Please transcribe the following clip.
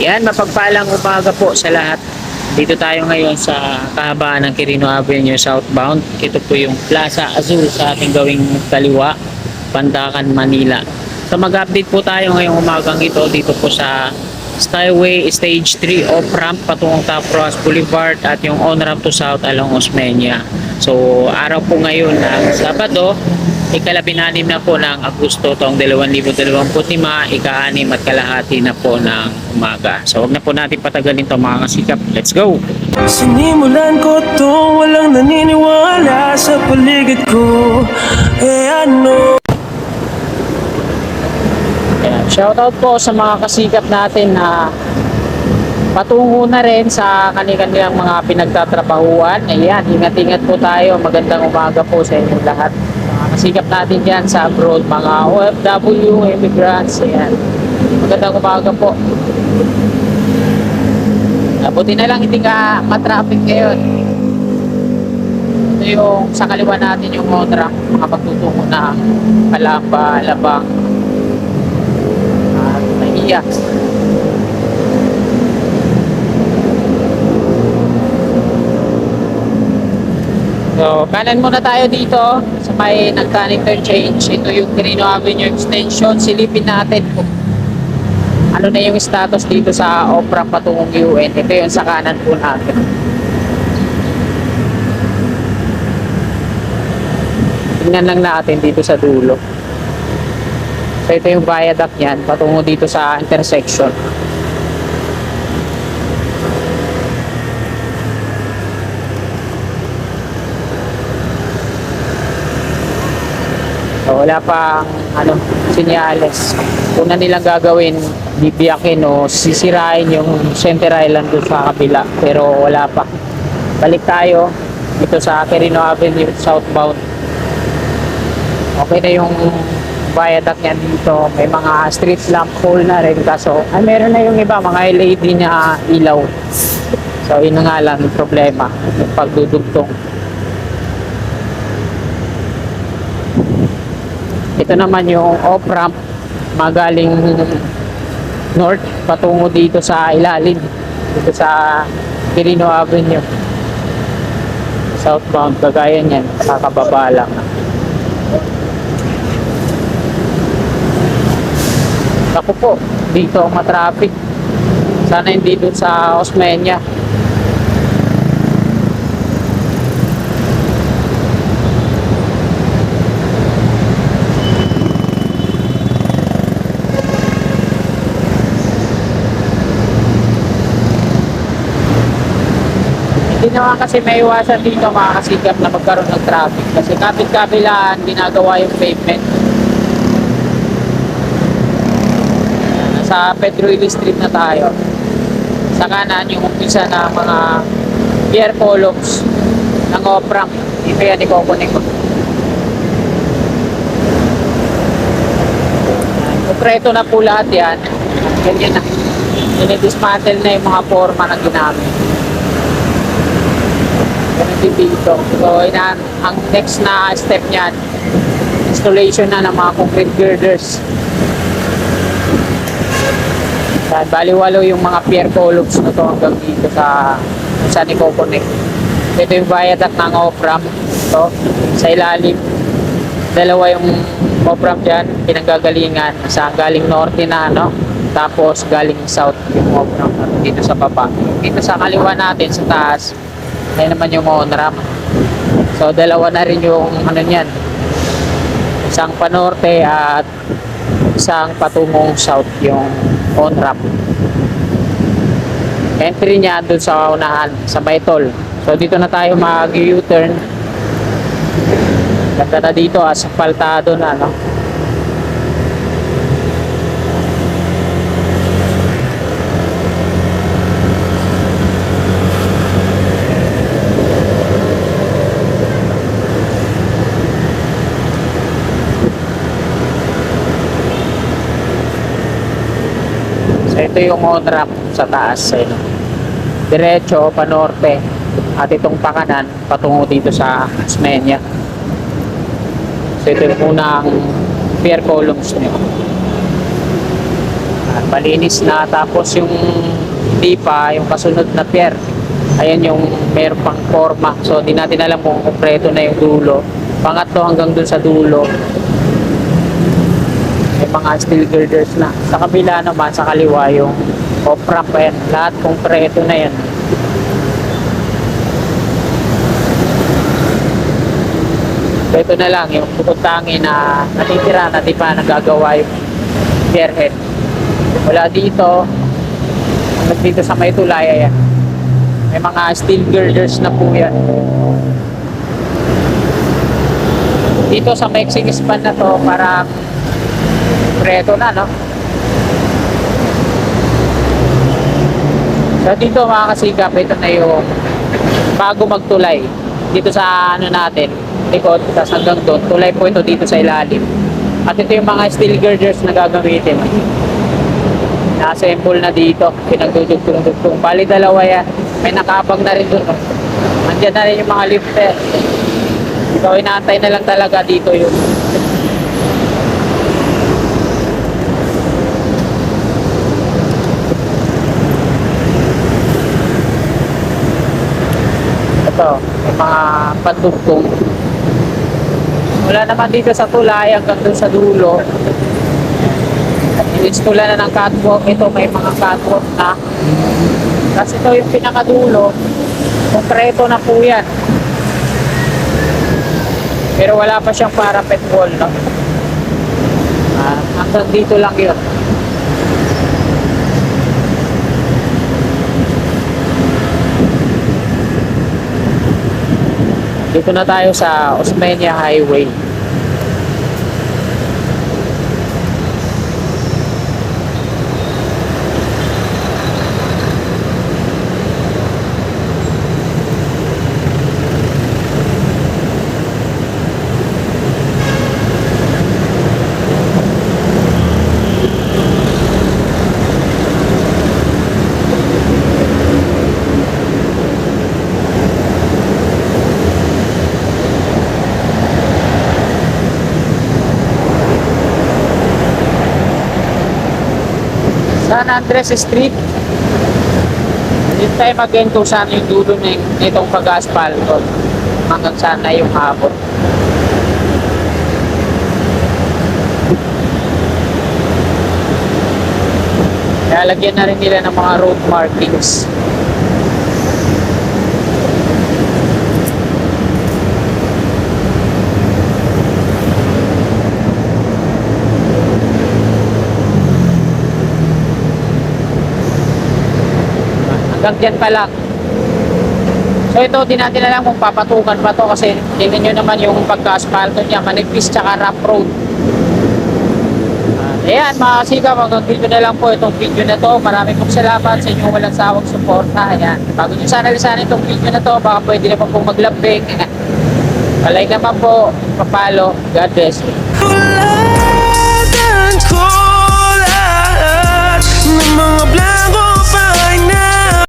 Yan, mapagpalang umaga po sa lahat. Dito tayo ngayon sa kahabaan ng Quirino Avenue southbound. Ito po yung Plaza Azul sa ating gawing kaliwa, Pandacan, Manila. So mag-update po tayo ngayong umagang ito dito po sa Skyway Stage 3 off-ramp patungong Top Ross Boulevard at yung on-ramp to south along Osmeña. So araw po ngayon ng Sabado, ikalabinanim na po ng Agosto taong 2025, ika-6 at kalahati na po ng umaga. So huwag na po natin patagalin ito mga kasikap. Let's go! Sinimulan ko to, walang naniniwala sa paligid ko. Ano? Ayan, shoutout po sa mga kasikap natin na patungo na rin sa kanilang mga pinagtatrabahuan. Ayan, ingat-ingat po tayo. Magandang umaga po sa inyong lahat. Mga kasikap natin dyan sa abroad, mga OFW, immigrants. Ayan, magandang umaga po. Buti na lang hindi ka matraffic ngayon. Ito yung sa kaliwa natin yung on-ramp, mga pagtutungo na Palamba, Alabang, Mahiya. So, kanan muna tayo dito sa may nag-turn interchange. Ito yung Quirino Avenue Extension. Silipin natin kung ano na yung status dito sa off-ramp patungong UN. Ito yung sa kanan po natin. Tingnan lang natin dito sa dulo. So, ito yung viaduct yan patungo dito sa intersection. So, wala pang senyales. Kung na nilang gagawin, bibiyakin o sisirain yung Center Island doon sa kabila. Pero wala pa. Balik tayo dito sa Quirino Avenue southbound. Okay na yung viaduct niya dito. May mga street lamp pole na rin. Kaso, meron na yung iba, mga LED na ilaw. So, yun na nga lang yung problema. Yung pagdudugtong. Ito naman yung off-ramp magaling north patungo dito sa ilalim dito sa Quirino Avenue southbound, kagaya niyan, kakababa lang. Ako po, dito matraffic. Sana hindi dun sa Osmeña. Hindi naman kasi may iwasan dito mga kasikap na magkaroon ng traffic kasi kapit-kabilaan ginagawa yung pavement. Nasa Pedro Hills Street na tayo. Sa kanan yung umpisa na mga pier columns ng off-ramp. Ito yan, ikukunin ko. Konkreto na po lahat yan. Ganyan na. Dinidismantle na yung mga forma na ginamit. Ganun din dito. So, ang next na step niyan, installation na ng mga concrete girders. Baliwalo yung mga pier columns na to hanggang dito sa Nicoconnect. Ito yung viaduct ng off-ramp. So, sa ilalim, dalawa yung off-ramp dyan, pinanggagalingan. Sa galing norte na, tapos galing south yung off-ramp dito sa baba. Dito sa kaliwa natin, sa taas, ay naman yung on-ramp. So dalawa na rin yung niyan. Isang panorte at isang patungong south yung on-ramp. Entry niya doon sa unahan, sa Baitol. So dito na tayo mag-U-turn. Ganda na dito, asphaltado na, ito yung on-ramp sa taas. Diretso, panorte. At itong pakanan, patungo dito sa Osmeña. So ito yung unang pier columns nyo. malinis na. Tapos yung hindi pa, yung kasunod na pier, ayan yung meron pang forma. So di natin alam kung kompleto na yung dulo. Pangatlo hanggang dun sa dulo, may mga steel girders na. Sa kabila naman, sa kaliwa, yung off-ramp, ayan, lahat kompleto na yan. So ito na lang yung bukod tangi na natitira na di pa nagagawa yung pierhead. Wala dito, hanggang dito sa may tulay, ayan, may mga steel girders na po yan. Dito sa mixing span na to, para preto na, no? So dito mga kasigap, ito na yung bago magtulay dito sa ano natin, likod, tapos hanggang doon, tulay po ito dito sa ilalim. At ito yung mga steel girders na gagamitin. Na-assemble na dito, pinagdudugtong-dugtong. Bali dalawa yan, may nakabag na rin doon. Nandiyan na rin yung mga lifter. So inaantay na lang talaga dito yung ito, may mga pandugtong. Wala naman dito sa tulay hanggang dun sa dulo. At in-installan na ng catwalk. Ito may mga catwalk na. Kasi ito yung pinakadulo, konkreto na po yan. Pero wala pa siyang parapet wall, no? Hanggang dito lang yun. Dito na tayo sa Osmeña Highway. San Andres Street. Dito tayo mag-end kung saan yung dulo nitong pag-asphalto. Hanggang saan na yung habot. Lalagyan na rin nila ng mga road markings. Hanggang dyan pa lang. So ito, di natin alam kung papatukan pa to kasi tingnan nyo naman yung pagka-asphalto niya, manipis tsaka rough road. Ayan mga kasika, hanggang dito na lang po itong video na to. Maraming pong salamat sa inyong walang sawang suporta. Ayan, bago nyo sana lisanin itong video na to, baka pwede naman pong maglambing. Palike naman po, papalo. God bless you. Tulad ko lahat ng mga